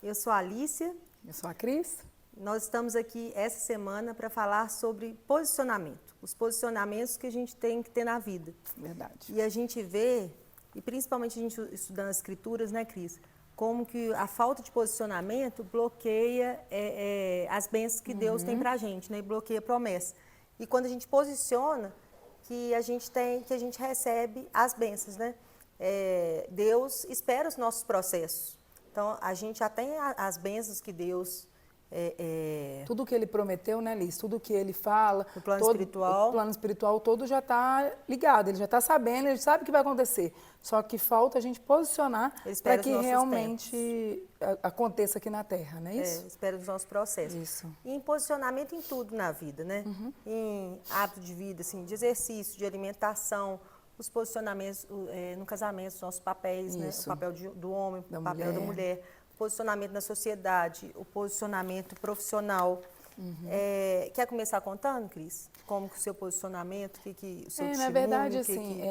Eu sou a Alícia. Eu sou a Cris. Nós estamos aqui essa semana para falar sobre posicionamento, os posicionamentos que a gente tem que ter na vida. Verdade. E a gente vê, e principalmente a gente estudando as escrituras, né, Cris, como que a falta de posicionamento bloqueia as bênçãos que Deus tem para a gente, né, e bloqueia a promessa. E quando a gente posiciona, que a gente recebe as bênçãos, né? Deus espera os nossos processos. Então, a gente já tem as bênçãos que Deus... Tudo que ele prometeu, né, Liz? Tudo que ele fala, o plano espiritual. O plano espiritual todo já está ligado, ele já está sabendo, ele sabe o que vai acontecer. Só que falta a gente posicionar para que realmente aconteça aqui na Terra, não é isso? Espera dos nossos processos. Isso. E em posicionamento em tudo na vida, né? Em hábito de vida, assim, de exercício, de alimentação, os posicionamentos no casamento, os nossos papéis, né? O papel do homem, o papel da mulher. Posicionamento na sociedade, o posicionamento profissional. Quer começar contando, Cris? Como que o seu posicionamento, o seu testemunho? Na verdade, assim,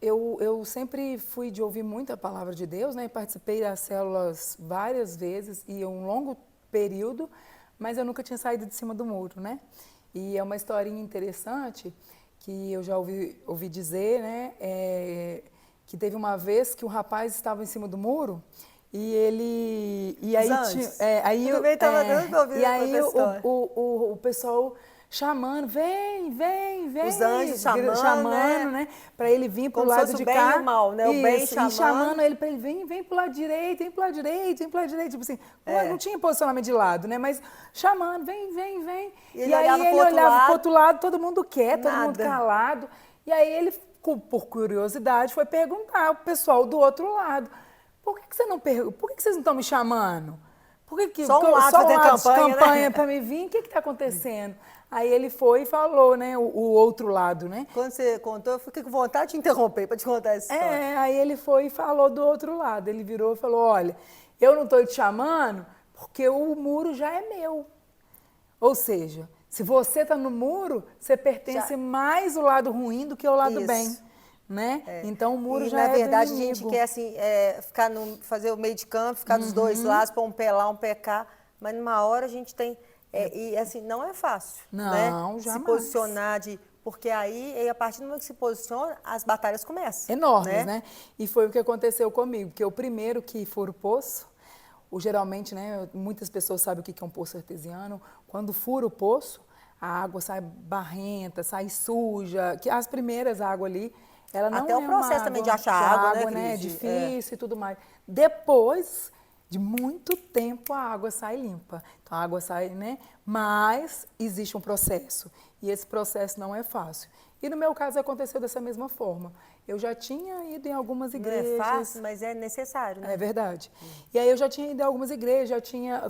eu sempre fui de ouvir muito a palavra de Deus, né? Participei das células várias vezes e um longo período, mas eu nunca tinha saído de cima do muro, né? E é uma historinha interessante que eu já ouvi dizer, né? Que teve uma vez que um rapaz estava em cima do muro. E ele. E aí o pessoal chamando, vem. Os anjos chamando, né? Para ele vir pro lado de cá. Como se fosse o bem e o mal, né? O bem chamando. E chamando ele para ele vem pro lado direito, vem pro lado direito. Tipo assim, não tinha posicionamento de lado, né? Mas chamando, vem. E aí ele olhava pro outro lado, todo mundo quieto, todo mundo calado. E aí ele, por curiosidade, foi perguntar ao pessoal do outro lado. Por que vocês não estão me chamando? Só um lado de campanha para me vir? O que está acontecendo? Aí ele foi e falou, né, o outro lado, né? Quando você contou, eu fiquei com vontade de interromper para te contar essa história. Aí ele foi e falou do outro lado. Ele virou e falou, olha, eu não estou te chamando porque o muro já é meu. Ou seja, se você está no muro, você pertence mais ao lado ruim do que ao lado bem. Né? Então o muro já é do inimigo. Na verdade, a gente quer assim, fazer o meio de campo, ficar dos dois lados, pôr um pé lá, um pé cá, mas numa hora a gente tem... e assim, não é fácil, não, né? Jamais. Se posicionar, porque aí, a partir do momento que se posiciona, as batalhas começam. Enormes, né? E foi o que aconteceu comigo, porque o primeiro que fura o poço, geralmente, né, muitas pessoas sabem o que é um poço artesiano, quando fura o poço, a água sai barrenta, sai suja, que as primeiras águas ali, ela não até o processo também de achar água, né? É difícil e tudo mais. Depois de muito tempo, a água sai limpa. Então, a água sai, né? Mas existe um processo. E esse processo não é fácil. E no meu caso, aconteceu dessa mesma forma. Eu já tinha ido em algumas igrejas. Não é fácil, mas é necessário, né? É verdade. E aí eu já tinha ido em algumas igrejas,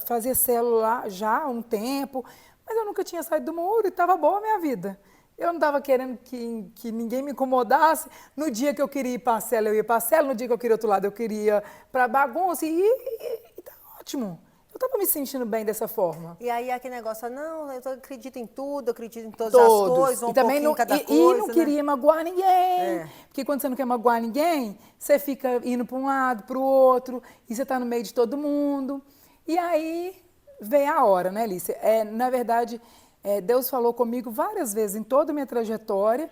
fazia célula já há um tempo, mas eu nunca tinha saído do muro e estava boa a minha vida. Eu não estava querendo que ninguém me incomodasse. No dia que eu queria ir para a cela, eu ia para a cela. No dia que eu queria outro lado, eu queria para a bagunça. E tá ótimo. Eu estava me sentindo bem dessa forma. E aí aquele negócio, não, eu acredito em tudo, acredito em todas as coisas, um pouquinho cada coisa. E não queria magoar ninguém. Porque quando você não quer magoar ninguém, você fica indo para um lado, para o outro, e você está no meio de todo mundo. E aí veio a hora, né, Alice? Na verdade... Deus falou comigo várias vezes em toda a minha trajetória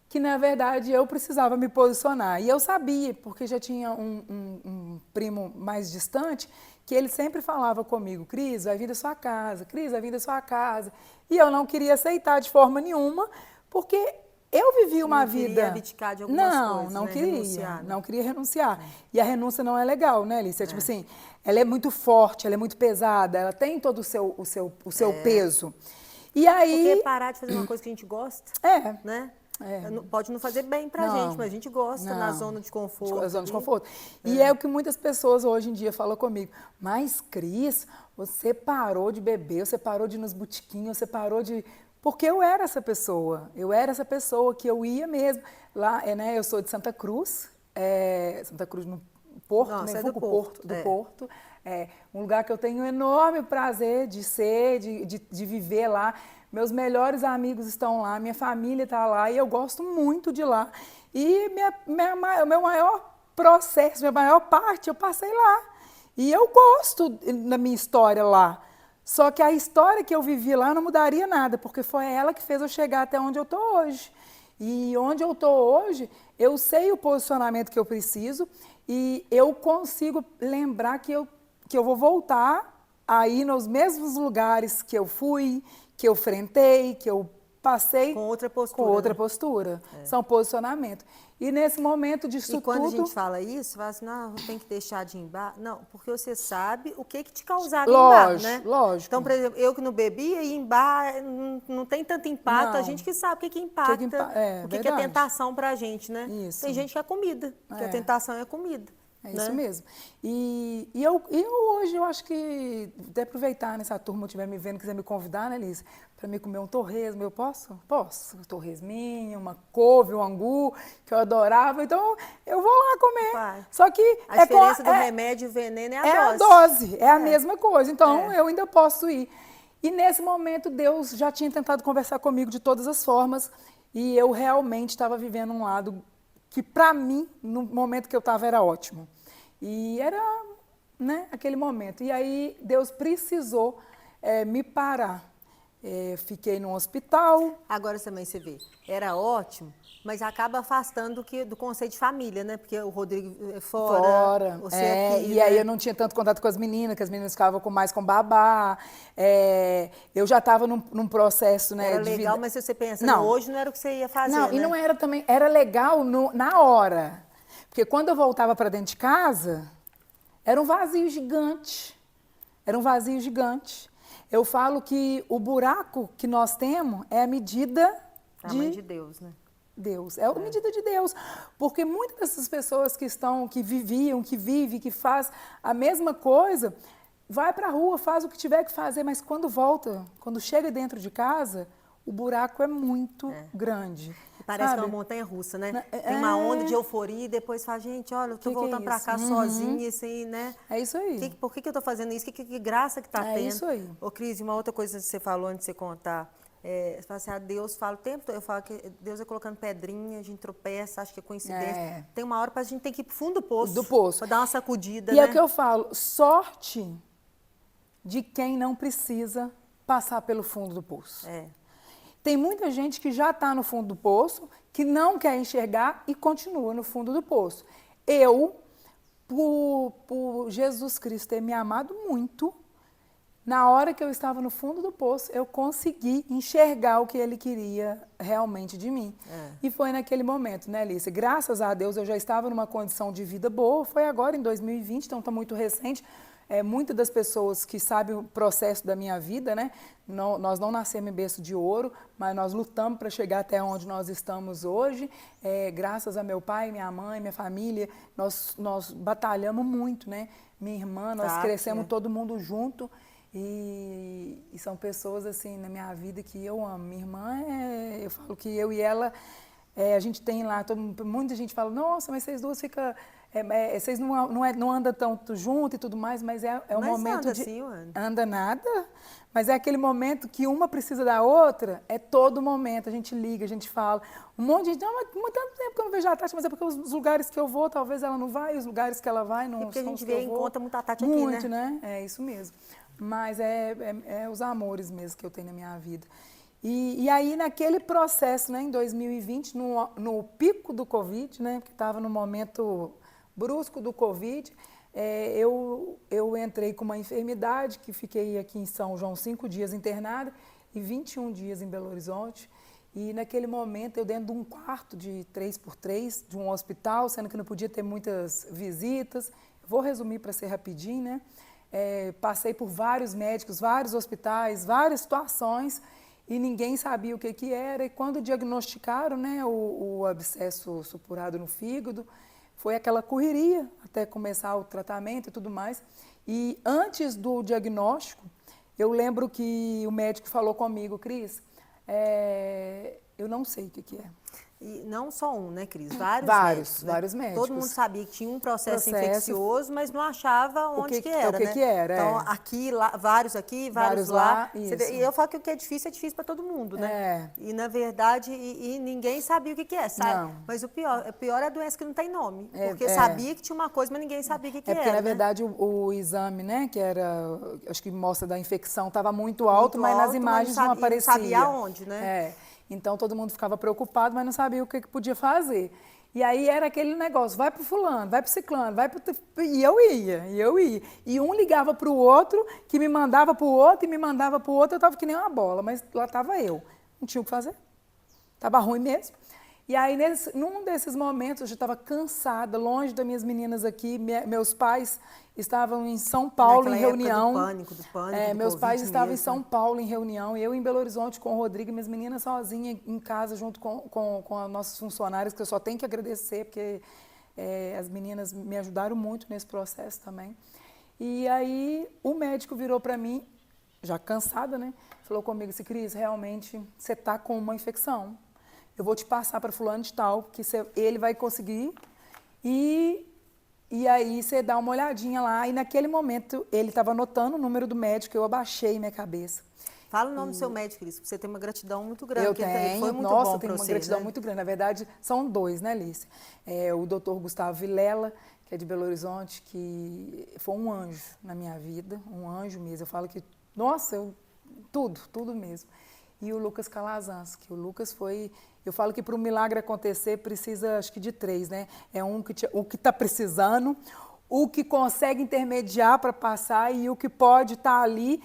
que, na verdade, eu precisava me posicionar. E eu sabia, porque já tinha um primo mais distante, que ele sempre falava comigo, Cris, vai vir da sua casa, Cris, vai vir da sua casa. E eu não queria aceitar de forma nenhuma, porque eu vivi uma vida... Não queria abdicar de algumas coisas, não né? queria, Renunciar, né? Não queria renunciar. E a renúncia não é legal, né, Alice? Tipo assim, ela é muito forte, ela é muito pesada, ela tem todo o seu peso. E aí... Porque parar de fazer uma coisa que a gente gosta, né? Pode não fazer bem pra gente, mas a gente gosta na zona de conforto. Na zona de conforto. E é o que muitas pessoas hoje em dia falam comigo. Mas, Cris, você parou de beber, você parou de ir nos botiquinhos, você parou de... Porque eu era essa pessoa. Eu era essa pessoa que eu ia mesmo. Lá, né, eu sou de Santa Cruz, Santa Cruz no Porto, né? Do Porto. Porto. Um lugar que eu tenho um enorme prazer de ser, de viver lá. Meus melhores amigos estão lá, minha família está lá e eu gosto muito de lá. E o meu maior processo, minha maior parte, eu passei lá. E eu gosto da minha história lá. Só que a história que eu vivi lá não mudaria nada, porque foi ela que fez eu chegar até onde eu estou hoje. E onde eu estou hoje, eu sei o posicionamento que eu preciso e eu consigo lembrar que eu vou voltar a ir nos mesmos lugares que eu fui, que eu enfrentei, que eu passei Com outra postura. com outra né? postura. São posicionamentos. E nesse momento disso E quando tudo... a gente fala isso, fala assim, não, tem que deixar de ir em bar. Não, porque você sabe o que te causava em bar, né? Lógico. Então, por exemplo, eu que não bebia, ir em bar não tem tanto impacto. A Não. gente que sabe o que impacta, o que é verdade. tentação pra gente, né? Isso. Tem gente que é comida, que a tentação é comida. É né? isso mesmo. E eu hoje, eu acho que, até aproveitar nessa turma, estiver me vendo, quiser me convidar, né, Liz, para me comer um torresmo, eu posso? Posso. Um torresminho, uma couve, um angu, que eu adorava. Então, eu vou lá comer. Vai. Só que... A diferença do remédio e o veneno é a dose. a dose, é a mesma coisa. Então, eu ainda posso ir. E nesse momento, Deus já tinha tentado conversar comigo de todas as formas, e eu realmente estava vivendo um lado que para mim, no momento que eu estava, era ótimo. E era, né, aquele momento. E aí Deus precisou me parar. Fiquei no hospital. Agora também você vê, era ótimo, mas acaba afastando do conceito de família, né? Porque o Rodrigo é fora, você aqui, e né? aí eu não tinha tanto contato com as meninas, que as meninas ficavam mais com babá. Eu já estava num processo, né, Era de legal, vida. mas se você pensa, Não. hoje não era o que você ia fazer, Não, né? e não era também, era legal na hora. Porque quando eu voltava para dentro de casa, era um vazio gigante. Era um vazio gigante. Eu falo que o buraco que nós temos é a medida Tamanho de Deus, né? Deus, é a medida de Deus, porque muitas dessas pessoas que viviam, que vivem, que faz a mesma coisa, vai para a rua, faz o que tiver que fazer, mas quando volta, quando chega dentro de casa, o buraco é muito grande. Parece sabe? que é uma montanha russa, né? Tem uma onda de euforia e depois fala, gente, olha, eu tô voltando para cá sozinha, assim, né? É isso aí. Por que eu tô fazendo isso? Que graça que tá tendo? É isso aí. Ô, Cris, uma outra coisa que você falou antes de você contar. Você fala assim, Deus fala o tempo todo, eu falo que Deus é colocando pedrinha, a gente tropeça, acha que é coincidência. Tem uma hora para a gente ter que ir pro fundo do poço. Do poço. Para dar uma sacudida, E né? é o que eu falo, sorte de quem não precisa passar pelo fundo do poço. Tem muita gente que já está no fundo do poço, que não quer enxergar e continua no fundo do poço. Eu, por Jesus Cristo ter me amado muito, na hora que eu estava no fundo do poço, eu consegui enxergar o que ele queria realmente de mim. E foi naquele momento, né, Alice? Graças a Deus eu já estava numa condição de vida boa, foi agora em 2020, então está muito recente. Muitas das pessoas que sabem o processo da minha vida, né? Nós não nascemos em berço de ouro, mas nós lutamos para chegar até onde nós estamos hoje. Graças a meu pai, minha mãe, minha família, nós batalhamos muito, né? Minha irmã, nós crescemos todo mundo junto. E são pessoas, assim, na minha vida que eu amo. Minha irmã, eu falo que eu e ela, a gente tem lá, muita gente fala, nossa, mas vocês duas ficam... vocês não andam tanto junto e tudo mais, mas é um momento anda de... assim, anda nada, mas é aquele momento que uma precisa da outra, é todo momento, a gente liga, a gente fala. Um monte de gente, não, mas tanto tempo que eu não vejo a Tati, mas é porque os lugares que eu vou, talvez ela não vai, os lugares que ela vai não porque a são gente os que eu vê em vou. conta muita Tati aqui, Muito, né? É isso mesmo. Mas é os amores mesmo que eu tenho na minha vida. E aí, naquele processo, né, em 2020, no pico do Covid, né, que estava no momento brusco do Covid, eu entrei com uma enfermidade, que fiquei aqui em São João 5 dias internada e 21 dias em Belo Horizonte. E naquele momento, eu dentro de um quarto de 3x3, de um hospital, sendo que não podia ter muitas visitas. Vou resumir para ser rapidinho, né? Passei por vários médicos, vários hospitais, várias situações, e ninguém sabia o que era. E quando diagnosticaram, né, o abscesso supurado no fígado, foi aquela correria até começar o tratamento e tudo mais. E antes do diagnóstico, eu lembro que o médico falou comigo, Cris, eu não sei o que é. E não só um, né, Cris? Vários médicos, né? Vários médicos. Todo mundo sabia que tinha um processo infeccioso, mas não achava onde que era, o que né? que era, então, aqui, lá, vários lá. Isso. E eu falo que o que é difícil para todo mundo, né? E, na verdade, ninguém sabia o que que é, sabe? Não. Mas o pior é a doença que não tem nome. Porque sabia que tinha uma coisa, mas ninguém sabia o que que era, porque, na né? verdade, o exame, né, que era, acho que mostra da infecção, estava muito alto, mas nas imagens não aparecia. Não sabia aonde, né? Então, todo mundo ficava preocupado, mas não sabia o que podia fazer. E aí era aquele negócio, vai pro fulano, vai pro ciclano, vai pro... E eu ia. E um ligava pro outro, que me mandava pro outro, e me mandava pro outro, eu tava que nem uma bola, mas lá tava eu. Não tinha o que fazer. Tava ruim mesmo. E aí, num desses momentos, eu já estava cansada, longe das minhas meninas aqui. Meus pais estavam em São Paulo em reunião. Do pânico, meus pais estavam em São Paulo em reunião, eu em Belo Horizonte com o Rodrigo e minhas meninas sozinhas em casa, junto com os nossos funcionários, que eu só tenho que agradecer, porque as meninas me ajudaram muito nesse processo também. E aí, o médico virou para mim, já cansada, né? Falou comigo assim, Cris, realmente, você está com uma infecção. Eu vou te passar para fulano de tal, que ele vai conseguir. E aí você dá uma olhadinha lá. E naquele momento ele estava anotando o número do médico, eu abaixei minha cabeça. Fala o nome do seu médico, Cris, porque você tem uma gratidão muito grande. Eu tenho, ele foi muito nossa, bom eu tenho uma gratidão, né? Muito grande. Na verdade, são dois, né, Alice? O doutor Gustavo Vilela, que é de Belo Horizonte, que foi um anjo na minha vida, um anjo mesmo. Eu falo que, nossa, tudo mesmo. E o Lucas Calazans, que o Lucas foi... Eu falo que para o milagre acontecer precisa, acho que de 3, né? É o que está precisando, o que consegue intermediar para passar e o que pode estar ali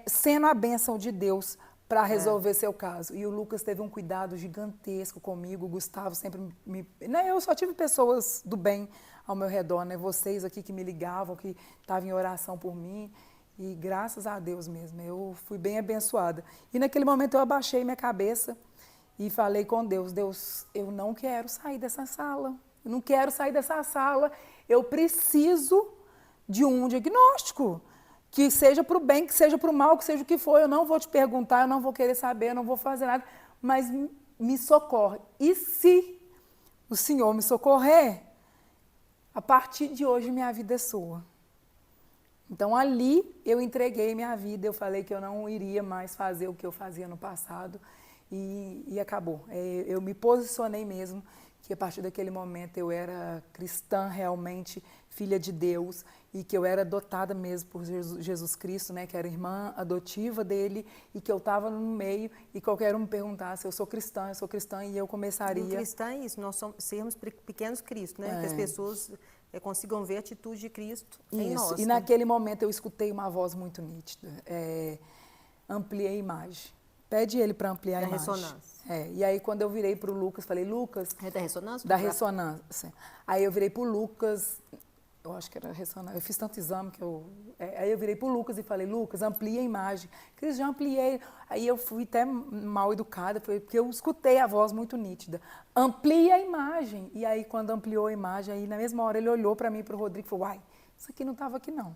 sendo a bênção de Deus para resolver seu caso. E o Lucas teve um cuidado gigantesco comigo, o Gustavo sempre né? Eu só tive pessoas do bem ao meu redor, né? Vocês aqui que me ligavam, que estavam em oração por mim. E graças a Deus mesmo, eu fui bem abençoada. E naquele momento eu abaixei minha cabeça e falei com Deus, Deus, eu não quero sair dessa sala. Eu não quero sair dessa sala. Eu preciso de um diagnóstico. Que seja para o bem, que seja para o mal, que seja o que for. Eu não vou te perguntar, eu não vou querer saber, eu não vou fazer nada. Mas me socorre. E se o Senhor me socorrer, a partir de hoje minha vida é sua. Então, ali, eu entreguei minha vida, eu falei que eu não iria mais fazer o que eu fazia no passado e acabou. Eu me posicionei mesmo que a partir daquele momento eu era cristã realmente, filha de Deus, e que eu era adotada mesmo por Jesus Cristo, né, que era irmã adotiva dele, e que eu estava no meio e qualquer um me perguntasse, eu sou cristã, e eu começaria... E cristã é isso, nós sermos pequenos Cristo, né, que as pessoas... consigam ver a atitude de Cristo em nós. E naquele momento eu escutei uma voz muito nítida. Ampliei a imagem. Pede ele para ampliar a imagem. Ressonância. E aí quando eu virei para o Lucas, falei, Lucas... É da ressonância? Da ressonância. Aí eu virei para o Lucas, eu acho que era ressonância, eu fiz tanto exame que eu... aí eu virei para o Lucas e falei, Lucas, amplia a imagem. Cris, já ampliei. Aí eu fui até mal educada, porque eu escutei a voz muito nítida. Amplia a imagem. E aí, quando ampliou a imagem, aí na mesma hora ele olhou para mim e para o Rodrigo e falou, uai, isso aqui não estava aqui não.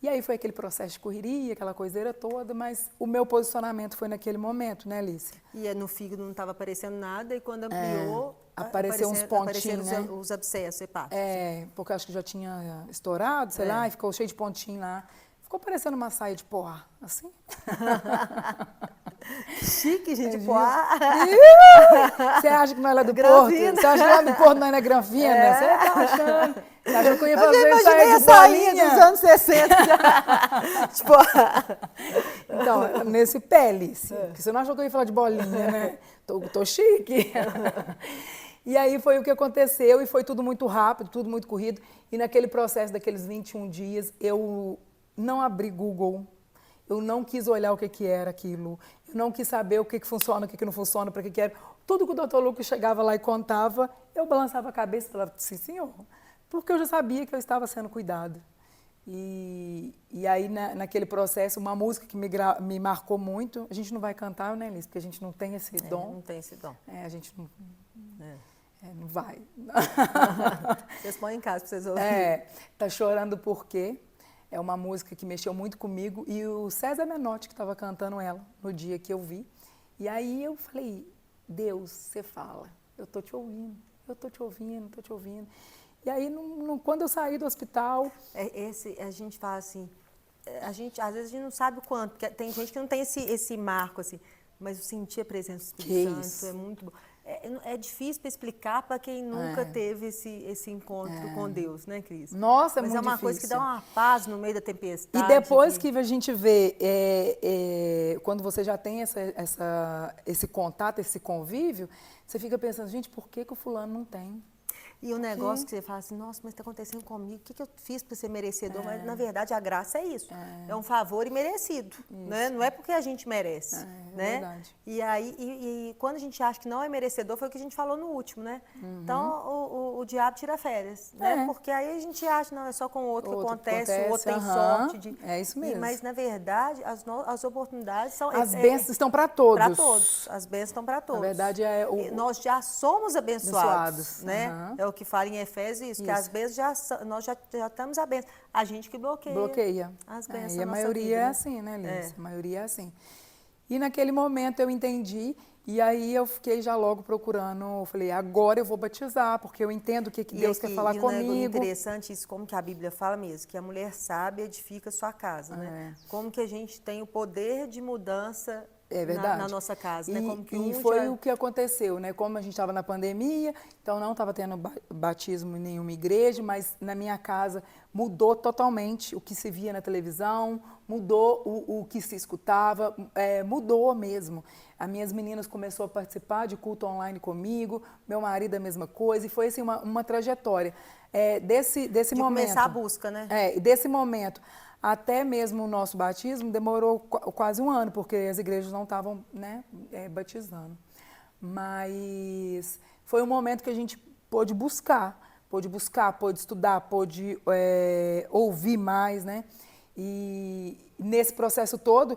E aí foi aquele processo de correria, aquela coiseira toda, mas o meu posicionamento foi naquele momento, né, Alice? E no fígado não estava aparecendo nada, e quando ampliou... Apareceu uns pontinhos, né? Os abscessos hepáticos. Porque eu acho que já tinha estourado, sei lá, e ficou cheio de pontinho lá. Ficou parecendo uma saia de poá, assim. Chique, gente, poá. Você acha que nós é lá do Porto? Você acha que lá do Porto nós não é granfina? Você tá achando? Você achou que eu ia fazer saia de bolinha? Dos anos 60. Tipo... Então, nesse pé, Alice. Porque você não achou que eu ia falar de bolinha, né? Tô chique. E aí foi o que aconteceu e foi tudo muito rápido, tudo muito corrido. E naquele processo daqueles 21 dias, eu não abri Google, eu não quis olhar o que era aquilo, eu não quis saber o que funciona, o que não funciona, para que era. Tudo que o doutor Lucas chegava lá e contava, eu balançava a cabeça e falava, sim, senhor, porque eu já sabia que eu estava sendo cuidada. E aí, naquele processo, uma música que me marcou muito, a gente não vai cantar, né, Liz? Porque a gente não tem esse dom. Não tem esse dom. A gente não... não vai. Vocês põem em casa para vocês ouvirem. Tá chorando por quê? É uma música que mexeu muito comigo e o César Menotti que estava cantando ela no dia que eu vi. E aí eu falei, Deus, você fala, eu tô te ouvindo, eu tô te ouvindo, tô te ouvindo. E aí, quando eu saí do hospital... A gente fala assim, às vezes a gente não sabe o quanto, porque tem gente que não tem esse marco, assim, mas eu senti a presença do Espírito Santo, é muito bom. É difícil para explicar para quem nunca teve esse encontro com Deus, né, Cris? Nossa, mas muito é uma difícil. Coisa que dá uma paz no meio da tempestade. E depois que a gente vê, quando você já tem esse contato, esse convívio, você fica pensando, gente, por que o fulano não tem? E o negócio que você fala assim, nossa, mas está acontecendo comigo, o que eu fiz para ser merecedor? Mas, na verdade, a graça é isso, é um favor imerecido, né? Não é porque a gente merece, né? Verdade. E aí, quando a gente acha que não é merecedor, foi o que a gente falou no último, né? Então, o diabo tira férias, né? Porque aí a gente acha, não, é só com o outro que acontece, o outro tem sorte. É isso mesmo. Mas, na verdade, as oportunidades são... As bênçãos estão para todos. Para todos, as bênçãos estão para todos. Na verdade, nós já somos abençoados. Né? É o que fala em Efésios, isso. Que às vezes nós já estamos a benção. A gente que bloqueia as bênçãos. E a maioria vida, é assim, né, Liz? A maioria é assim. E naquele momento eu entendi, e aí eu fiquei já logo procurando, eu falei, agora eu vou batizar, porque eu entendo o que Deus quer falar comigo. É interessante isso, como que a Bíblia fala mesmo, que a mulher sábia edifica sua casa, né? Como que a gente tem o poder de mudança na nossa casa, né? Como que o que aconteceu, né? Como a gente estava na pandemia, então não estava tendo batismo em nenhuma igreja, mas na minha casa mudou totalmente o que se via na televisão, mudou o que se escutava, mudou mesmo. As minhas meninas começaram a participar de culto online comigo, meu marido a mesma coisa, e foi assim uma trajetória. Desse momento. Começar a busca, né? Desse momento. Até mesmo o nosso batismo demorou quase um ano, porque as igrejas não estavam, né, batizando. Mas foi um momento que a gente pôde buscar, pôde estudar, pôde ouvir mais, né? E nesse processo todo,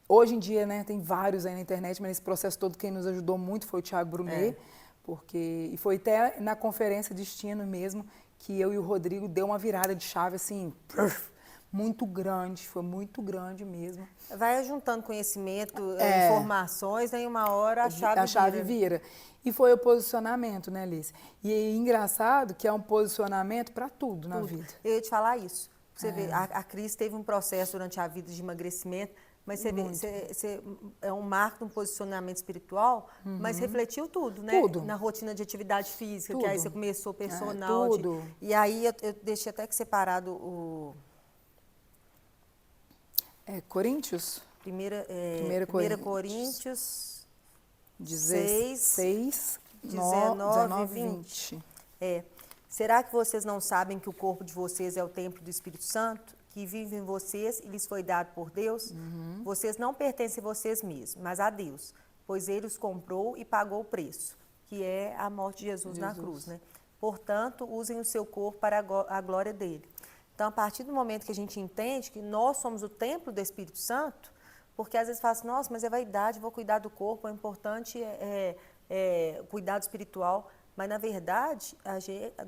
hoje em dia, né, tem vários aí na internet, mas nesse processo todo quem nos ajudou muito foi o Thiago Brunet, e foi até na conferência Destino mesmo que eu e o Rodrigo deu uma virada de chave assim, muito grande, foi muito grande mesmo. Vai juntando conhecimento, informações, aí uma hora a chave vira. E foi o posicionamento, né, Alice? E é engraçado que é um posicionamento para tudo na vida. Eu ia te falar isso. Você vê, a Cris teve um processo durante a vida de emagrecimento, mas você vê, é um marco de um posicionamento espiritual, mas refletiu tudo, né? Tudo. Na rotina de atividade física, tudo. Que aí você começou personal. Tudo. E aí eu deixei até que separado o... Coríntios? 1 Coríntios 16, 19 e 20. Será que vocês não sabem que o corpo de vocês é o templo do Espírito Santo, que vive em vocês e lhes foi dado por Deus? Vocês não pertencem a vocês mesmos, mas a Deus, pois Ele os comprou e pagou o preço, que é a morte de Jesus na cruz, né? Portanto, usem o seu corpo para a glória dele. Então, a partir do momento que a gente entende que nós somos o templo do Espírito Santo, porque às vezes fala assim, nossa, mas é vaidade, vou cuidar do corpo, o importante é cuidado espiritual. Mas, na verdade,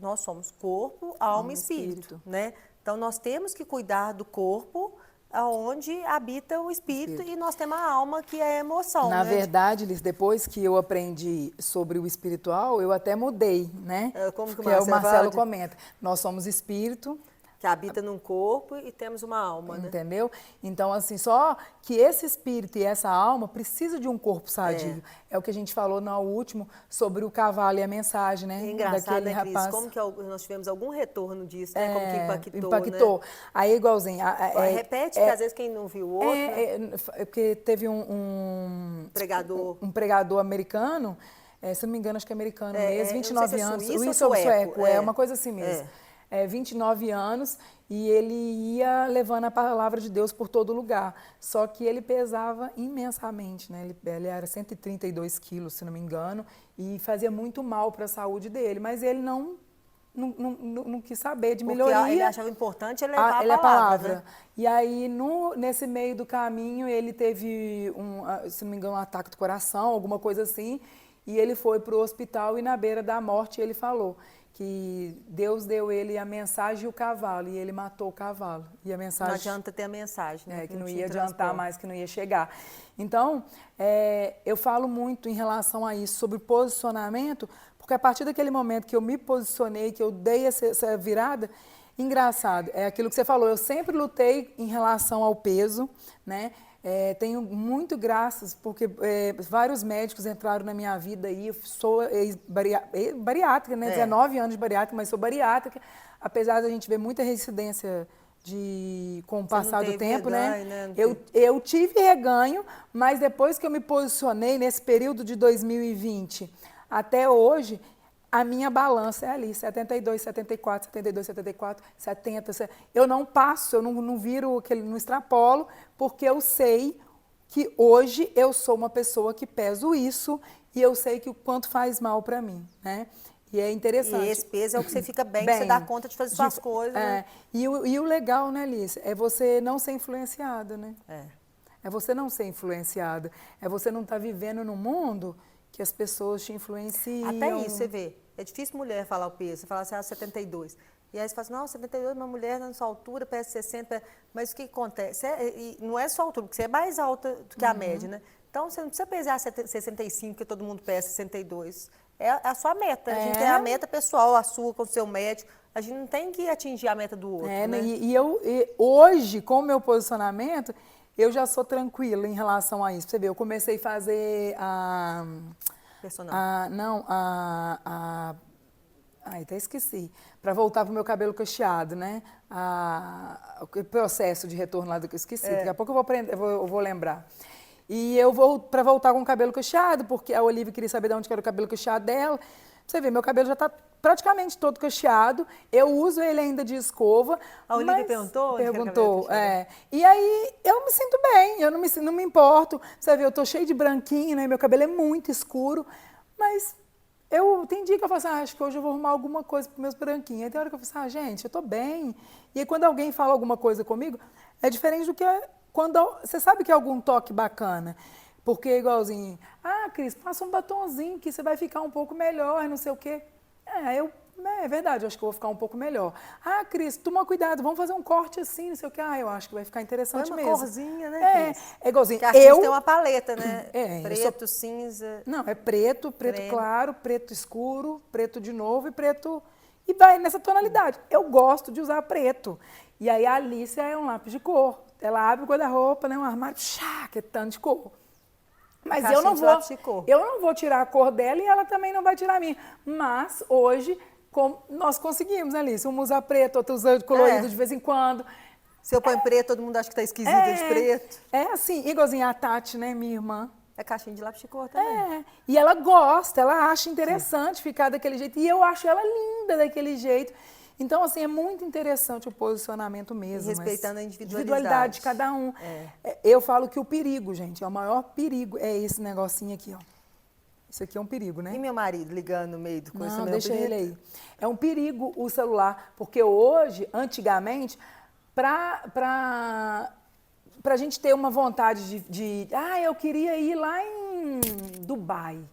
nós somos corpo, alma e espírito, né? Então, nós temos que cuidar do corpo, onde habita o espírito, e nós temos a alma, que é a emoção. Na verdade, Liz, depois que eu aprendi sobre o espiritual, eu até mudei, né? Como que o Marcelo comenta. Nós somos espírito, que habita num corpo e temos uma alma, né? Entendeu? Então, assim, só que esse espírito e essa alma precisa de um corpo sadio. É o que a gente falou no último sobre o cavalo e a mensagem, né? É engraçado, né, Cris? Como que nós tivemos algum retorno disso, né? Como que impactou. Né? Aí, igualzinho... repete, porque às vezes quem não viu o outro... Porque teve um pregador americano, se não me engano, acho que é americano mesmo, 29 anos. Suíço ou sueco? Uma coisa assim mesmo. 29 anos, e ele ia levando a palavra de Deus por todo lugar. Só que ele pesava imensamente, né? Ele era 132 quilos, se não me engano, e fazia muito mal para a saúde dele. Mas ele não quis saber de melhoria. Porque ele achava importante levar a palavra. Né? E aí, nesse meio do caminho, ele teve, se não me engano, um ataque do coração, alguma coisa assim. e ele foi para o hospital e na beira da morte ele falou que Deus deu ele a mensagem e o cavalo, e ele matou o cavalo. E a mensagem... Não adianta ter a mensagem, né? que não tinha ia adiantar transporte. mais, que não ia chegar. Então, eu falo muito em relação a isso, sobre posicionamento, porque a partir daquele momento que eu me posicionei, que eu dei essa virada, engraçado, é aquilo que você falou, eu sempre lutei em relação ao peso, né? Tenho muito graças, porque vários médicos entraram na minha vida aí, eu sou bariátrica, né? 19 anos de bariátrica, mas sou bariátrica, apesar da gente ver muita reincidência com o passar do tempo, reganho, né? Eu tive reganho, mas depois que eu me posicionei nesse período de 2020 até hoje, a minha balança é ali, 72, 74, 72, 74, 70. Eu não passo, eu não viro, não extrapolo, porque eu sei que hoje eu sou uma pessoa que peso isso e eu sei que o quanto faz mal para mim, né? E é interessante. E esse peso é o que você fica bem, que você dá conta de fazer suas coisas. Né? E o legal, né, Liz, é você não ser influenciada, né? É você não ser influenciada. É você não estar vivendo num mundo que as pessoas te influenciam. Até isso, você vê. É difícil mulher falar o peso. Você fala assim, 72. E aí você fala assim, não, 72, uma mulher na sua altura, pesa 60. Mas o que acontece? Não é só a altura, porque você é mais alta do que a média, né? Então, você não precisa pesar 65, porque todo mundo pesa 62. É a sua meta. A gente tem a meta pessoal, a sua com o seu médico. A gente não tem que atingir a meta do outro, né? E hoje, com o meu posicionamento, eu já sou tranquila em relação a isso. Você vê, eu comecei a fazer Personal. Até esqueci. Para voltar para o meu cabelo cacheado, né? O processo de retorno lá do que eu esqueci. Daqui a pouco eu vou lembrar. E eu vou para voltar com o cabelo cacheado, porque a Olivia queria saber de onde era o cabelo cacheado dela. Você vê, meu cabelo já está praticamente todo cacheado. Eu uso ele ainda de escova. A Olivia perguntou? Perguntou, E aí eu me sinto bem, eu não me importo. Você vê, eu tô cheia de branquinho, né? Meu cabelo é muito escuro, mas tem dia que eu falo assim, acho que hoje eu vou arrumar alguma coisa para meus branquinhos. Aí tem hora que eu falo assim, gente, eu tô bem. E aí quando alguém fala alguma coisa comigo, é diferente do que quando você sabe que é algum toque bacana. Porque igualzinho, Cris, passa um batonzinho que você vai ficar um pouco melhor, não sei o quê. É verdade, eu acho que eu vou ficar um pouco melhor. Cris, toma cuidado, vamos fazer um corte assim, não sei o quê. Eu acho que vai ficar interessante mesmo. Uma corzinha, né, Cris? É igualzinho. Porque a Cris tem uma paleta, né? Preto, cinza. Não, é preto claro, preto escuro, preto de novo e preto... E vai nessa tonalidade. Eu gosto de usar preto. E aí a Alicia é um lápis de cor. Ela abre o guarda-roupa, né, um armário, que é tanto de cor. Mas eu não vou tirar a cor dela e ela também não vai tirar a minha. Mas hoje, nós conseguimos, né, Alice? Uma usa preto, outra usa colorido de vez em quando. Se eu põe preto, todo mundo acha que tá esquisita de preto. É assim, igualzinho a Tati, né, minha irmã. É caixinha de lápis de cor também. E ela gosta, ela acha interessante ficar daquele jeito. E eu acho ela linda daquele jeito. Então, assim, é muito interessante o posicionamento mesmo. E respeitando a individualidade de cada um. Eu falo que o perigo, gente, o maior perigo é esse negocinho aqui, ó. Isso aqui é um perigo, né? E meu marido ligando no meio do coisa? Não, deixa ele aí. É um perigo o celular, porque hoje, antigamente, pra gente ter uma vontade eu queria ir lá em Dubai.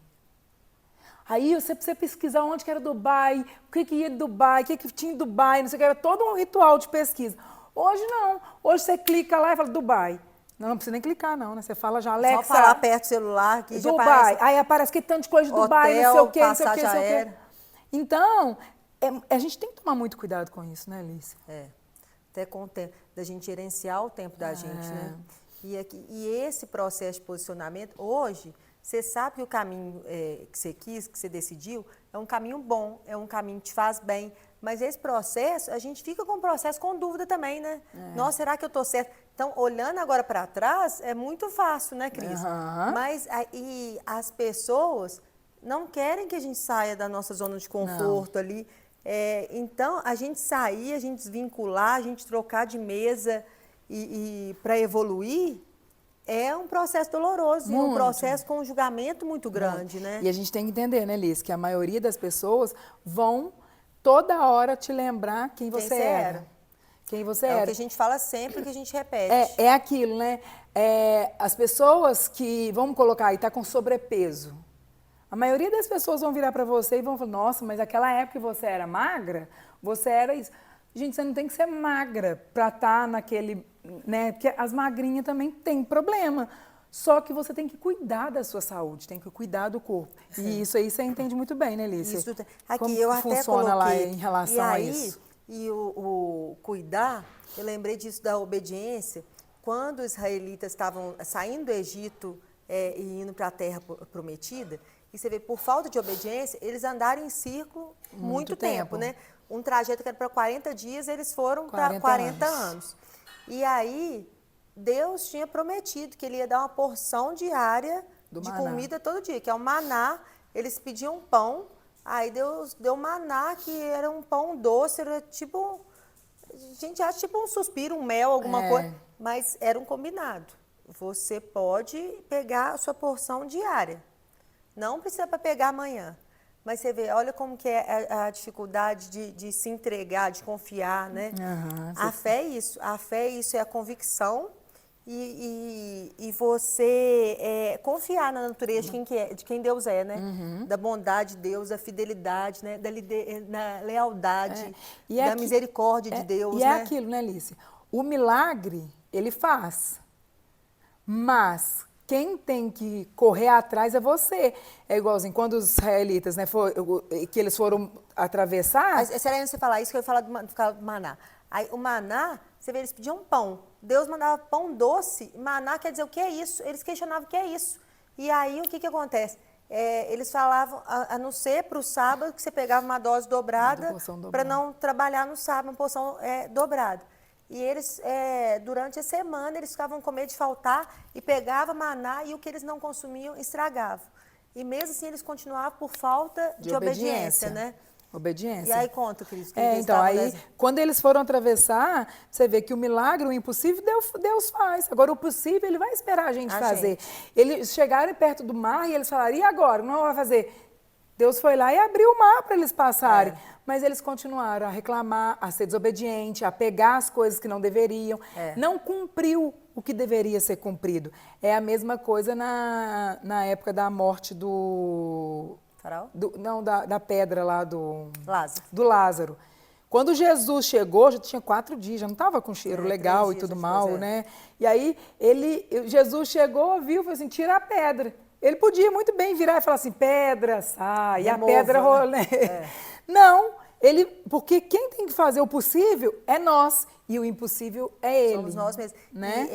Aí você precisa pesquisar onde que era Dubai, o que ia de Dubai, o que tinha em Dubai, não sei o que, era todo um ritual de pesquisa. Hoje não. Hoje você clica lá e fala Dubai. Não precisa nem clicar não, né? Você fala já, Alexa. Só falar perto do celular que Dubai. já aparece. Aí aparece que tanto de coisa de Dubai, não sei o quê, não sei o quê, não sei o quê. Então, a gente tem que tomar muito cuidado com isso, né, Alice? Até com o tempo, da gente gerenciar o tempo da gente, né? E esse processo de posicionamento, hoje... Você sabe que o caminho que você quis, que você decidiu, é um caminho bom, é um caminho que te faz bem. Mas esse processo, a gente fica com o processo com dúvida também, né? Nossa, será que eu estou certa? Então, olhando agora para trás, é muito fácil, né, Cris? Mas aí, as pessoas não querem que a gente saia da nossa zona de conforto ali. Então, a gente sair, a gente desvincular, a gente trocar de mesa e para evoluir... É um processo doloroso, um processo com um julgamento muito grande, né? E a gente tem que entender, né, Liz, que a maioria das pessoas vão toda hora te lembrar quem você era. Quem você era. É o que a gente fala sempre, que a gente repete. É aquilo, né? As pessoas que, vamos colocar aí, tá com sobrepeso. A maioria das pessoas vão virar para você e vão falar, nossa, mas aquela época que você era magra, você era isso. Gente, você não tem que ser magra para estar naquele, né? Porque as magrinhas também têm problema. Só que você tem que cuidar da sua saúde, tem que cuidar do corpo. E isso aí você entende muito bem, né, Lícia? Isso, aqui como eu que até funciona lá coloquei. em relação E a aí, isso? e o cuidar, eu lembrei disso da obediência, quando os israelitas estavam saindo do Egito e indo para a terra prometida, e você vê, por falta de obediência, eles andaram em círculo muito tempo, né? Um trajeto que era para 40 dias, eles foram para 40 anos. E aí, Deus tinha prometido que ele ia dar uma porção diária de comida todo dia, que é o maná. Eles pediam pão, aí Deus deu maná, que era um pão doce, era tipo, a gente acha tipo um suspiro, um mel, alguma coisa, mas era um combinado. Você pode pegar a sua porção diária, não precisa para pegar amanhã. Mas você vê, olha como que é a dificuldade de se entregar, de confiar, né? A fé é isso, é a convicção e você confiar na natureza de quem Deus é, né? Da bondade de Deus, da fidelidade, né? Da lealdade, da misericórdia de Deus, e né? é aquilo, né, Lícia? O milagre, ele faz, mas quem tem que correr atrás é você. É igualzinho, quando os israelitas, né, que eles foram atravessar... Mas, será que você falar isso, que eu ia falar do maná. Aí, o maná, você vê, eles pediam pão. Deus mandava pão doce, maná quer dizer o que é isso? Eles questionavam o que é isso. E aí, o que acontece? Eles falavam, a não ser para o sábado, que você pegava uma dose dobrada, para não trabalhar no sábado, uma porção dobrada. E eles, durante a semana, eles ficavam com medo de faltar e pegavam maná e o que eles não consumiam estragavam. E mesmo assim, eles continuavam por falta de obediência, né? Obediência. E aí conta, Cris. Então, aí, quando eles foram atravessar, você vê que o milagre, o impossível, Deus faz. Agora, o possível, ele vai esperar a gente fazer. Eles chegaram perto do mar e eles falaram, e agora? Não vai fazer? Deus foi lá e abriu o mar para eles passarem. Mas eles continuaram a reclamar, a ser desobediente, a pegar as coisas que não deveriam. Não cumpriu o que deveria ser cumprido. É a mesma coisa na época da morte do... Faraó? Da pedra lá do Lázaro. Do Lázaro. Quando Jesus chegou, já tinha 4 dias, já não estava com cheiro legal e tudo mal, né? E aí, Jesus chegou, viu, falou assim, tira a pedra. Ele podia muito bem virar e falar assim, pedra, sai, e a pedra rolê. Não, porque quem tem que fazer o possível é nós, e o impossível é ele. Somos nós mesmos. Né?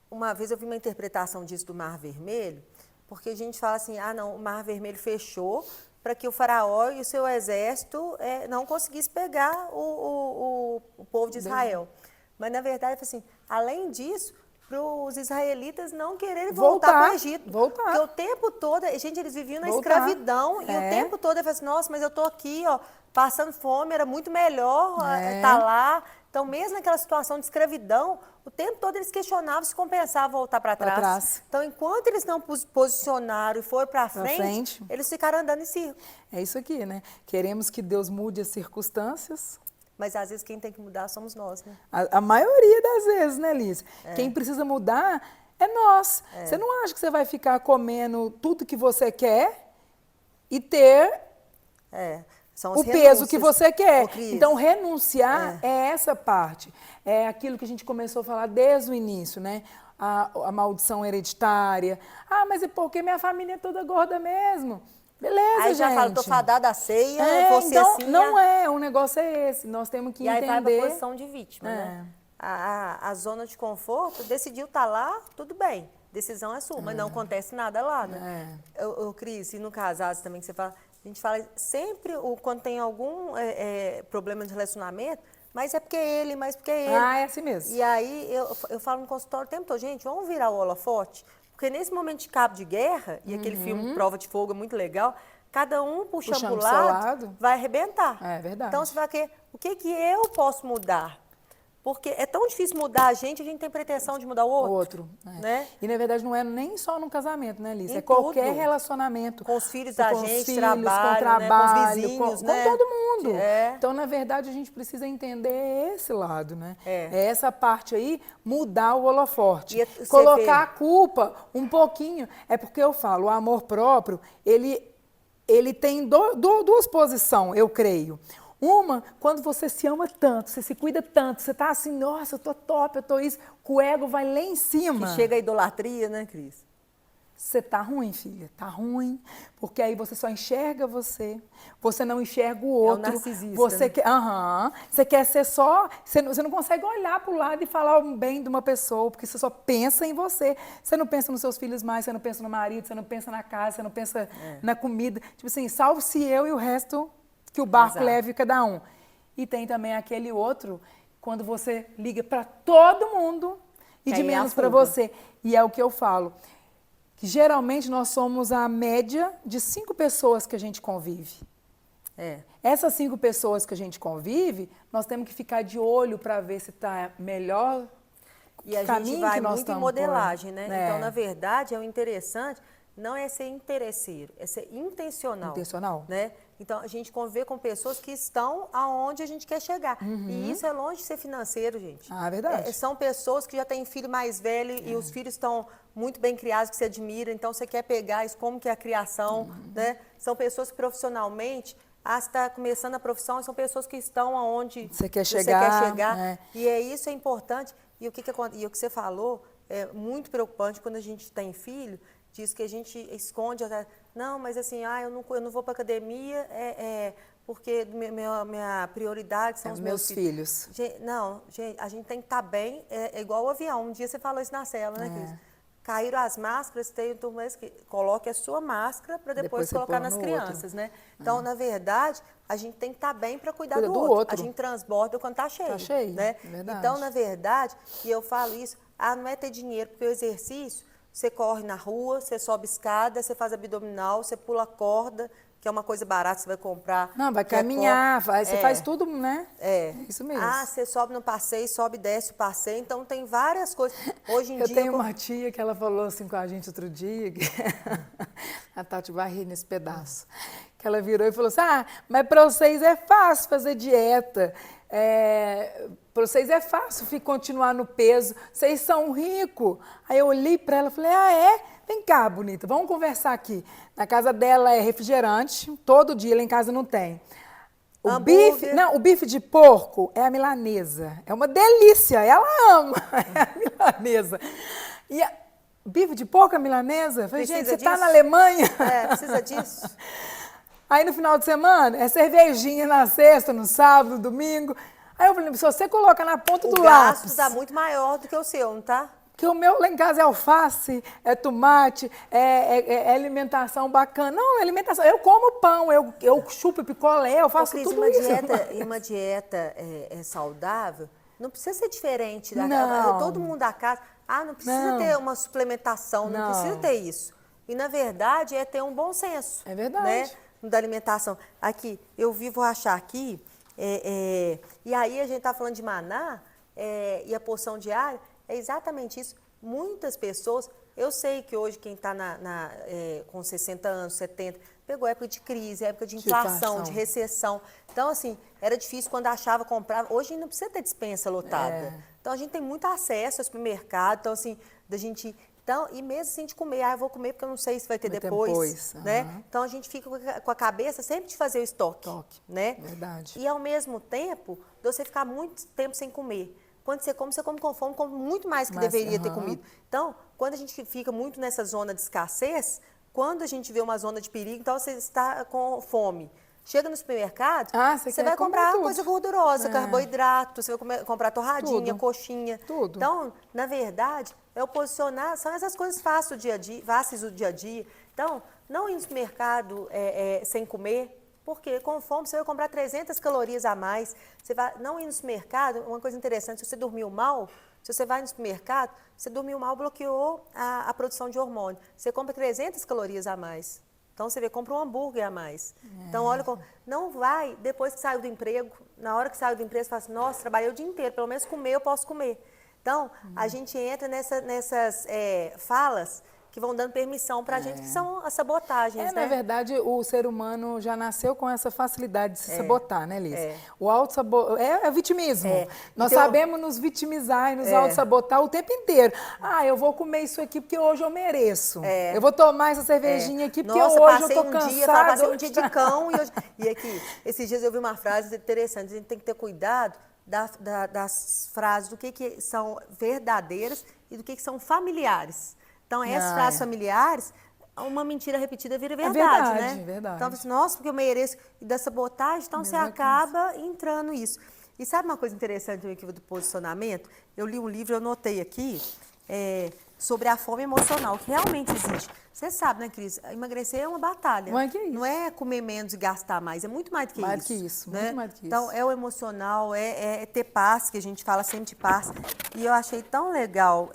Uma vez eu vi uma interpretação disso do Mar Vermelho, porque a gente fala assim, não, o Mar Vermelho fechou para que o faraó e o seu exército não conseguissem pegar o povo de Israel. Mas, na verdade, assim, além disso, para os israelitas não quererem voltar para o Egito. Porque o tempo todo, gente, eles viviam na escravidão, e o tempo todo ele fala assim, nossa, mas eu estou aqui, ó, passando fome, era muito melhor estar lá. Então, mesmo naquela situação de escravidão, o tempo todo eles questionavam se compensava voltar para trás. Então, enquanto eles não posicionaram e foram para frente, eles ficaram andando em círculo. É isso aqui, né? Queremos que Deus mude as circunstâncias. Mas, às vezes, quem tem que mudar somos nós, né? A maioria das vezes, né, Lícia? Quem precisa mudar é nós. Você não acha que você vai ficar comendo tudo que você quer e ter o peso que você quer. Então, renunciar é essa parte. É aquilo que a gente começou a falar desde o início, né? A maldição hereditária. mas é porque minha família é toda gorda mesmo. Beleza, aí já gente. fala, tô fadada à ceia, você então, assim... Não o negócio é esse. Nós temos que entender... E aí vai pra posição de vítima, né? A zona de conforto, decidiu estar lá, tudo bem. Decisão é sua, mas não acontece nada lá, né? Cris, e no Casados também, que você fala... A gente fala sempre, quando tem algum problema de relacionamento, mas é porque é ele, mas porque é ele. É assim mesmo. E aí, eu falo no consultório o tempo todo, gente, vamos virar o holofote? Porque nesse momento de cabo de guerra, e aquele filme Prova de Fogo é muito legal, cada um puxando para o lado, vai arrebentar. É verdade. Então, você vai querer, o que eu posso mudar? Porque é tão difícil mudar a gente tem pretensão de mudar o outro. Né? E na verdade não é nem só no casamento, né, Alice? Em É qualquer tudo. relacionamento. Com os filhos da com gente, os filhos, trabalho, com trabalho, né? Com os vizinhos, né? com todo mundo. É. Então, na verdade, a gente precisa entender esse lado, né? É. Essa parte aí, mudar o holoforte. E você Colocar vê- a culpa um pouquinho. É porque eu falo, o amor próprio, ele tem duas posições, eu creio. Uma, quando você se ama tanto, você se cuida tanto, você tá assim, nossa, eu tô top, eu tô isso, que o ego vai lá em cima. Que chega a idolatria, né, Cris? Você tá ruim, filha, tá ruim, porque aí você só enxerga você não enxerga o outro. É o narcisista, Você né? quer, você quer ser só, você não consegue olhar para o lado e falar um bem de uma pessoa, porque você só pensa em você. Você não pensa nos seus filhos mais, você não pensa no marido, você não pensa na casa, você não pensa na comida. Tipo assim, salve-se eu e o resto que o barco Exato. leve cada um. E tem também aquele outro, quando você liga para todo mundo e Que de aí é a menos para fuga. você. E é o que eu falo. Que geralmente nós somos a média de 5 pessoas que a gente convive. É. Essas 5 pessoas que a gente convive, nós temos que ficar de olho para ver se está melhor. E a caminho gente vai que nós muito em estamos modelagem, pondo. né? Então, na verdade, é o interessante não é ser interesseiro, é ser intencional. Intencional. Né? Então, a gente conviver com pessoas que estão aonde a gente quer chegar. E isso é longe de ser financeiro, gente. Ah, é verdade. São pessoas que já têm filho mais velho e os filhos estão muito bem criados, que você admira, então você quer pegar isso, como que é a criação, né? São pessoas que profissionalmente, você está começando a profissão, são pessoas que estão aonde Você quer você chegar, quer chegar. né? E isso é importante. E o que você falou é muito preocupante quando a gente tem filho, diz que a gente esconde, não, mas assim, eu não vou para academia, porque minha prioridade são os meus filhos. Não, gente, a gente tem que estar bem, é igual o avião. Um dia você falou isso na cela, né, Cris? Caíram as máscaras, tem turmas que coloque a sua máscara para depois você colocar põe nas no crianças, outro. né? Então, na verdade, a gente tem que estar bem para cuidar Cuida do do outro. outro. A gente transborda quando está cheio. Tá cheio, né? verdade. Então, na verdade, e eu falo isso, não é ter dinheiro, porque o exercício, você corre na rua, você sobe escada, você faz abdominal, você pula corda, que é uma coisa barata, você vai comprar. Não, vai que é caminhar, você faz tudo, né? É. Isso mesmo. Você sobe no passeio, sobe e desce o passeio, então tem várias coisas. Hoje em Eu dia... tenho uma tia que ela falou assim com a gente outro dia, que a Tati vai rir nesse pedaço, que ela virou e falou assim, mas para vocês é fácil fazer dieta, para vocês é fácil continuar no peso, vocês são ricos. Aí eu olhei para ela e falei, é? Vem cá, bonita, vamos conversar aqui. Na casa dela é refrigerante, todo dia, lá em casa não tem. O bife de porco é a milanesa. É uma delícia, ela ama a milanesa. E bife de porco é milanesa? Eu falei, gente, você está na Alemanha? Precisa disso. Aí no final de semana, é cervejinha na sexta, no sábado, no domingo. Aí eu falei, se você coloca na ponta do lápis... O gasto está muito maior do que o seu, não tá? Que o meu lá em casa é alface, é tomate, é alimentação bacana. Não, alimentação. Eu como pão, eu chupo picolé, eu faço Cris, tudo uma dieta saudável não precisa ser diferente da Não. todo mundo da casa. Não precisa ter uma suplementação, não precisa ter isso. E na verdade é ter um bom senso. É verdade. Né, da alimentação. Aqui, eu vou achar aqui, e aí a gente está falando de maná e a porção diária. É exatamente isso. Muitas pessoas, eu sei que hoje quem está com 60 anos, 70, pegou época de crise, época de inflação, de recessão. Então, assim, era difícil quando achava, comprava. Hoje não precisa ter dispensa lotada. Então, a gente tem muito acesso ao supermercado. Então, assim, da gente... Então, e mesmo assim de comer, eu vou comer porque eu não sei se vai ter depois. Né? Então, a gente fica com a cabeça sempre de fazer o estoque. Né? Verdade. E, ao mesmo tempo, de você ficar muito tempo sem comer. Quando você come com fome, come muito mais que deveria ter comido. Então, quando a gente fica muito nessa zona de escassez, quando a gente vê uma zona de perigo, então você está com fome. Chega no supermercado, você vai comprar coisa gordurosa, carboidrato, você vai comprar torradinha, coxinha. Tudo. Então, na verdade, é o posicionar, são essas coisas fáceis do dia a dia. Então, não ir no supermercado sem comer. Porque com fome você vai comprar 300 calorias a mais. Você vai não ir no supermercado, uma coisa interessante, se você dormiu mal, se você vai no supermercado, você dormiu mal, bloqueou a produção de hormônio. Você compra 300 calorias a mais. Então, você vê, compra um hambúrguer a mais. Então, olha, não vai, depois que saiu do emprego, na hora que saiu do emprego, você fala assim, nossa, trabalhei o dia inteiro, pelo menos comer eu posso comer. Então, a gente entra nessas falas que vão dando permissão para a gente, que são as sabotagens, né? Na verdade, o ser humano já nasceu com essa facilidade de se sabotar, né, Liz? É. O auto-sabor é vitimismo. Nós Então, sabemos nos vitimizar e nos auto-sabotar o tempo inteiro. Ah, eu vou comer isso aqui porque hoje eu mereço. Eu vou tomar essa cervejinha aqui porque nossa, hoje eu tô passei cansado. um dia de cão e aqui, esses dias eu vi uma frase interessante, a gente tem que ter cuidado das frases, do que são verdadeiras e do que são familiares. Então, essas frases familiares, uma mentira repetida vira verdade, né? É verdade. Então, assim, nossa, porque eu mereço. E da sabotagem, então você acaba entrando nisso. E sabe uma coisa interessante aqui do posicionamento? Eu li um livro, eu notei aqui, sobre a fome emocional, que realmente existe. Você sabe, né, Cris? Emagrecer é uma batalha. Não é que isso. Não é comer menos e gastar mais, é muito mais do que isso. Mais do que isso, né? muito mais do que isso. Então, é o emocional, é ter paz, que a gente fala sempre de paz. E eu achei tão legal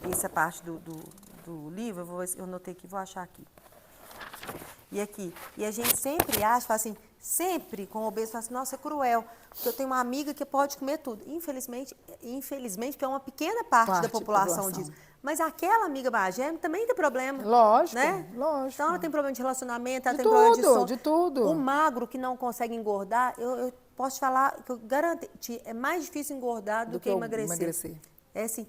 essa parte do livro, eu notei aqui, vou achar aqui. E a gente sempre acha, fala assim, sempre com o obeso, fala assim, nossa, é cruel, porque eu tenho uma amiga que pode comer tudo. Infelizmente, porque é uma pequena parte da população disso. Mas aquela amiga magérrima também tem problema. Lógico, né? lógico. Então, ela tem problema de relacionamento, ela De tem problema de tudo, sono. de tudo. O magro que não consegue engordar, eu posso te falar, que eu garanti, é mais difícil engordar do que emagrecer. É assim,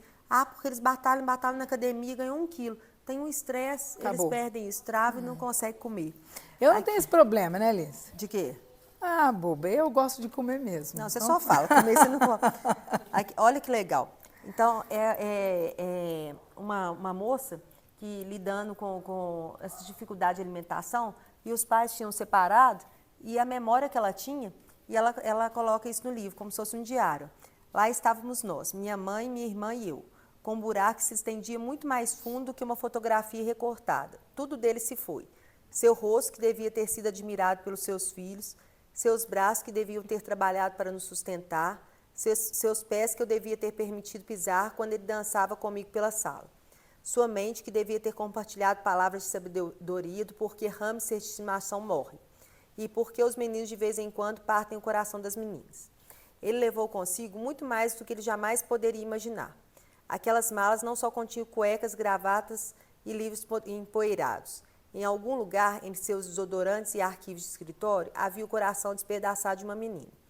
porque eles batalham na academia, ganham 1 quilo. Tem um estresse, eles perdem isso, travam e não conseguem comer. Eu não tenho esse problema, né, Liz? De quê? Ah, boba, eu gosto de comer mesmo. Não, você só fala, comer você não come. Aqui, olha que legal. Então, uma moça que lidando com essa dificuldade de alimentação, e os pais tinham separado, e a memória que ela tinha, e ela coloca isso no livro, como se fosse um diário. Lá estávamos nós, minha mãe, minha irmã e eu, com um buraco que se estendia muito mais fundo do que uma fotografia recortada. Tudo dele se foi. Seu rosto, que devia ter sido admirado pelos seus filhos, seus braços, que deviam ter trabalhado para nos sustentar, seus pés, que eu devia ter permitido pisar quando ele dançava comigo pela sala. Sua mente, que devia ter compartilhado palavras de sabedoria do porquê hamster de estimação morre e porque os meninos de vez em quando partem o coração das meninas. Ele levou consigo muito mais do que ele jamais poderia imaginar. Aquelas malas não só continham cuecas, gravatas e livros empoeirados. Em algum lugar, entre seus desodorantes e arquivos de escritório, havia o coração despedaçado de uma menina.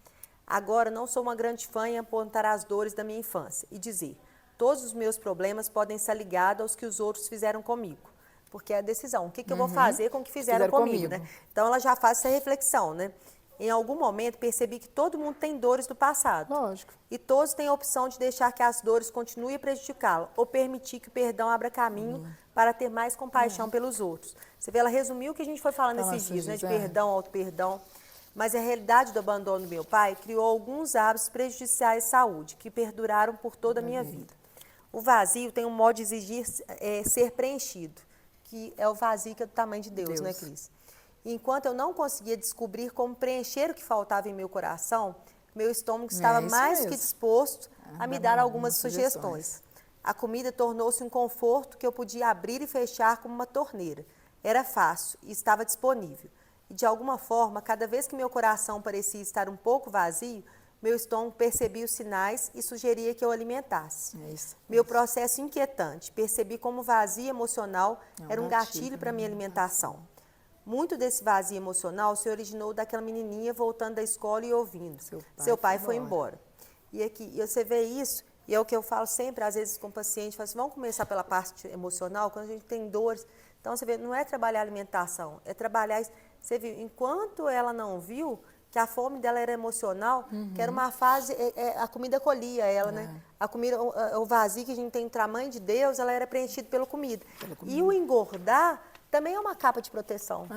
Agora, não sou uma grande fã em apontar as dores da minha infância e dizer, todos os meus problemas podem estar ligados aos que os outros fizeram comigo. Porque é a decisão, o que eu vou fazer com o que fizeram comigo, né? Então, ela já faz essa reflexão, né? Em algum momento, percebi que todo mundo tem dores do passado. Lógico. E todos têm a opção de deixar que as dores continuem a prejudicá-la ou permitir que o perdão abra caminho para ter mais compaixão pelos outros. Você vê, ela resumiu o que a gente foi falando nesses dias, né? De perdão, auto-perdão. Mas a realidade do abandono do meu pai criou alguns hábitos prejudiciais à saúde, que perduraram por toda a minha vida. O vazio tem um modo de exigir ser preenchido, que é o vazio que é do tamanho de Deus. Né, Cris? Enquanto eu não conseguia descobrir como preencher o que faltava em meu coração, meu estômago estava mais do que disposto a me dar algumas sugestões. A comida tornou-se um conforto que eu podia abrir e fechar como uma torneira. Era fácil e estava disponível. E, de alguma forma, cada vez que meu coração parecia estar um pouco vazio, meu estômago percebia os sinais e sugeria que eu alimentasse. Meu processo inquietante, percebi como o vazio emocional era um gatilho para a minha alimentação. Muito desse vazio emocional se originou daquela menininha voltando da escola e ouvindo. Seu pai foi embora. E aqui, você vê isso, e é o que eu falo sempre, às vezes com o paciente, falo assim, vamos começar pela parte emocional, quando a gente tem dores. Então, você vê, não é trabalhar a alimentação, é trabalhar... Você viu, enquanto ela não viu que a fome dela era emocional, que era uma fase, a comida colhia ela, né? A comida, o vazio que a gente tem no tamanho de Deus, ela era preenchido pela comida. E o engordar também é uma capa de proteção.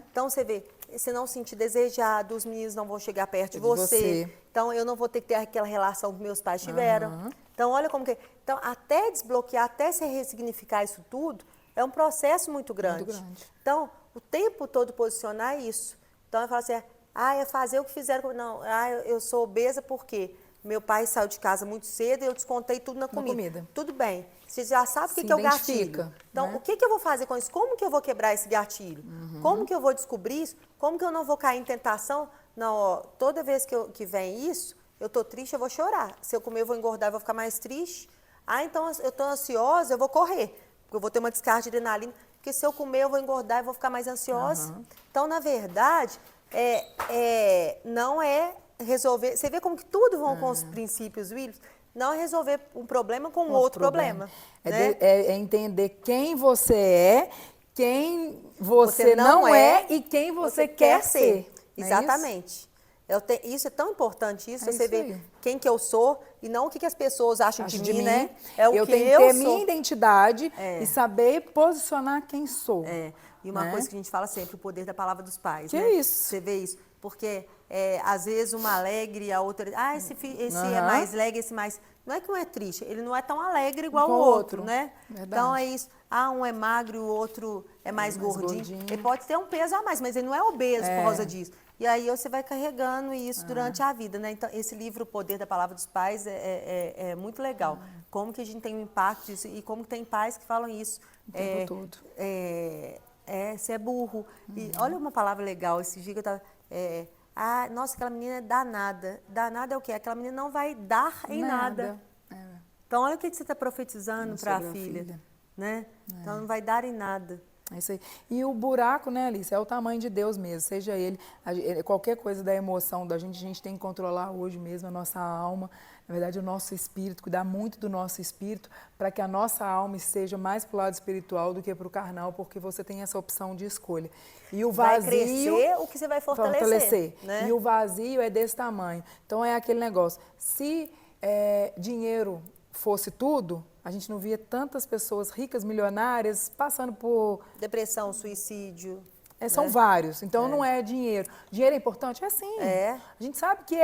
Então, você vê, você não se sentir desejado, os meninos não vão chegar perto de você. Então, eu não vou ter que ter aquela relação que meus pais tiveram. Então, olha como que... Então, até desbloquear, até se ressignificar isso tudo, é um processo muito grande. Então, o tempo todo posicionar isso. Então, eu falo assim, é fazer o que fizeram... Não, eu sou obesa por quê? meu pai saiu de casa muito cedo e eu descontei tudo na comida. Tudo bem. Você já sabe o que é o gatilho. Então, né? o que eu vou fazer com isso? Como que eu vou quebrar esse gatilho? Como que eu vou descobrir isso? Como que eu não vou cair em tentação? Não, ó, toda vez que vem isso, eu tô triste, eu vou chorar. Se eu comer, eu vou engordar, eu vou ficar mais triste. Ah, então eu tô ansiosa, eu vou correr. Porque eu vou ter uma descarga de adrenalina. Porque se eu comer, eu vou engordar e vou ficar mais ansiosa. Então, na verdade, não é resolver... Você vê como que tudo vão com os princípios, Williams? Não é resolver um problema com outro problema. Né? É entender quem você é, quem você não é e quem você quer ser. Exatamente. Isso é tão importante, você vê quem que eu sou e não o que as pessoas acham de mim, né? É o que eu tenho que ter minha identidade e saber posicionar quem sou. E uma coisa que a gente fala sempre, o poder da palavra dos pais. Que né? é isso? Você vê isso? Porque, às vezes, uma alegre, a outra... Ah, esse é mais alegre, esse mais... Não é que um é triste, ele não é tão alegre igual o outro, né? Verdade. Então, é isso. Ah, um é magro, o outro é mais gordinho. Ele pode ter um peso a mais, mas ele não é obeso por causa disso. E aí você vai carregando isso durante a vida, né? Então, esse livro, O Poder da Palavra dos Pais, é muito legal. Como que a gente tem um impacto disso e como que tem pais que falam isso. O tempo todo. Você é burro. E olha uma palavra legal, esse dia que eu tava... nossa, aquela menina é danada. Danada é o quê? Aquela menina não vai dar em nada. Então, olha o que você está profetizando para a filha. Né? Então, não vai dar em nada. É isso aí. E o buraco, né, Alice, é o tamanho de Deus mesmo, seja ele, qualquer coisa da emoção da gente, a gente tem que controlar hoje mesmo a nossa alma, na verdade o nosso espírito, cuidar muito do nosso espírito, para que a nossa alma seja mais para o lado espiritual do que para o carnal, porque você tem essa opção de escolha. E o vazio... Vai crescer o que você vai fortalecer. Né? E o vazio é desse tamanho. Então é aquele negócio, se dinheiro fosse tudo... A gente não via tantas pessoas ricas, milionárias, passando por... Depressão, suicídio. São vários, então não é dinheiro. Dinheiro é importante? É sim. A gente sabe que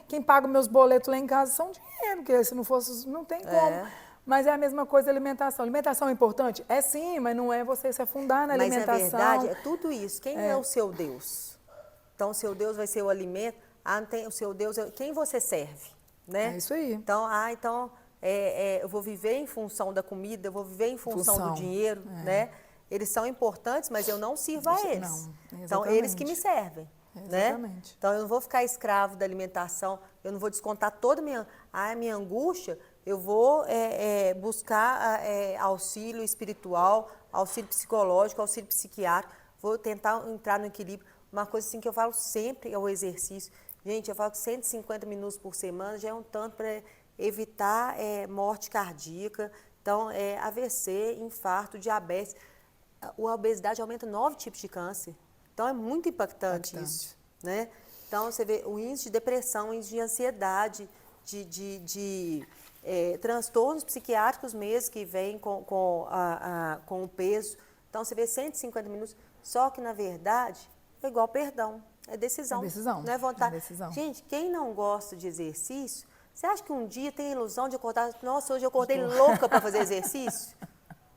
quem paga meus boletos lá em casa são dinheiro, porque se não fosse, não tem como. Mas é a mesma coisa a alimentação. Alimentação é importante? É sim, mas não é você se afundar na alimentação. Mas, na verdade, é tudo isso. Quem é o seu Deus? Então, o seu Deus vai ser o alimento. O seu Deus é quem você serve, né? É isso aí. Então, eu vou viver em função da comida, eu vou viver em função do dinheiro, né? Eles são importantes, mas eu não sirvo a eles. Não, então, eles que me servem, exatamente. Né? Então, eu não vou ficar escravo da alimentação, eu não vou descontar toda a minha angústia, eu vou buscar auxílio espiritual, auxílio psicológico, auxílio psiquiátrico, vou tentar entrar no equilíbrio. Uma coisa assim que eu falo sempre é o exercício. Gente, eu falo que 150 minutos por semana já é um tanto para... evitar morte cardíaca, então AVC, infarto, diabetes. A obesidade aumenta 9 tipos de câncer. Então é muito impactante isso. Né? Então você vê o índice de depressão, o índice de ansiedade, de transtornos psiquiátricos mesmo que vêm com o peso. Então você vê 150 minutos, só que na verdade é igual perdão, é decisão. Não é vontade. Gente, quem não gosta de exercício, você acha que um dia tem a ilusão de acordar? Nossa, hoje eu acordei louca para fazer exercício?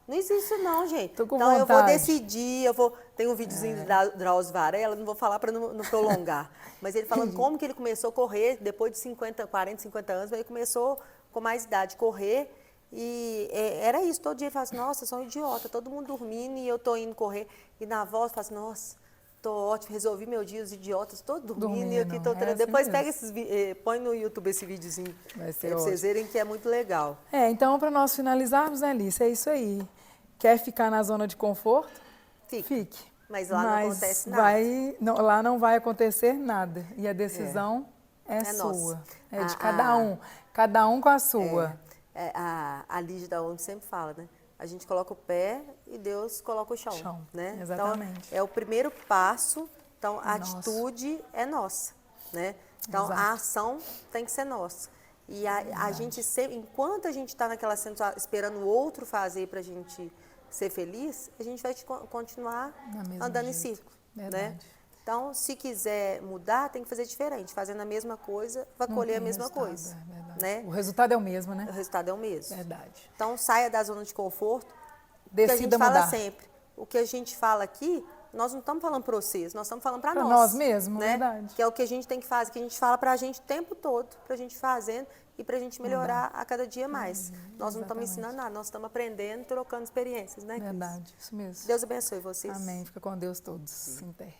Não existe isso não, gente. Tô com então vontade. Eu vou decidir, tem um videozinho da Drauzio Varela, não vou falar para não prolongar, mas ele falando como que ele começou a correr, depois de 40, 50 anos, ele começou com mais idade a correr, e era isso, todo dia ele fala assim, nossa, eu sou um idiota, todo mundo dormindo e eu tô indo correr, e na volta fala assim, nossa, tô ótimo, resolvi meu dia, os idiotas, todos dormindo e aqui tô treinando. Depois pega põe no YouTube esse videozinho, para vocês verem que é muito legal. Então, para nós finalizarmos, né, Alice, é isso aí. Quer ficar na zona de conforto? Fique. Mas lá não acontece nada. Lá não vai acontecer nada. E a decisão é sua. Nossa. É de cada um com a sua. A Lígia da ONU sempre fala, né? A gente coloca o pé e Deus coloca o chão. Né? Exatamente. Então, é o primeiro passo, então a atitude é nossa. Né? Então, a ação tem que ser nossa. E a gente sempre, enquanto a gente está naquela situação esperando o outro fazer para a gente ser feliz, a gente vai continuar andando em círculo. Né? Então, se quiser mudar, tem que fazer diferente. Fazendo a mesma coisa, vai colher a mesma coisa. Né? O resultado é o mesmo, né? O resultado é o mesmo. Verdade. Então, saia da zona de conforto. Decida mudar. A gente fala sempre. O que a gente fala aqui, nós não estamos falando para vocês, nós estamos falando para Pra nós. nós mesmos, né? verdade. Que é o que a gente tem que fazer, que a gente fala para a gente o tempo todo, para a gente fazendo e para a gente melhorar a cada dia mais. Nós não estamos exatamente. ensinando nada, nós estamos aprendendo, trocando experiências, né, Cris? Verdade, isso mesmo. Deus abençoe vocês. Amém. Fica com Deus todos. Em pé.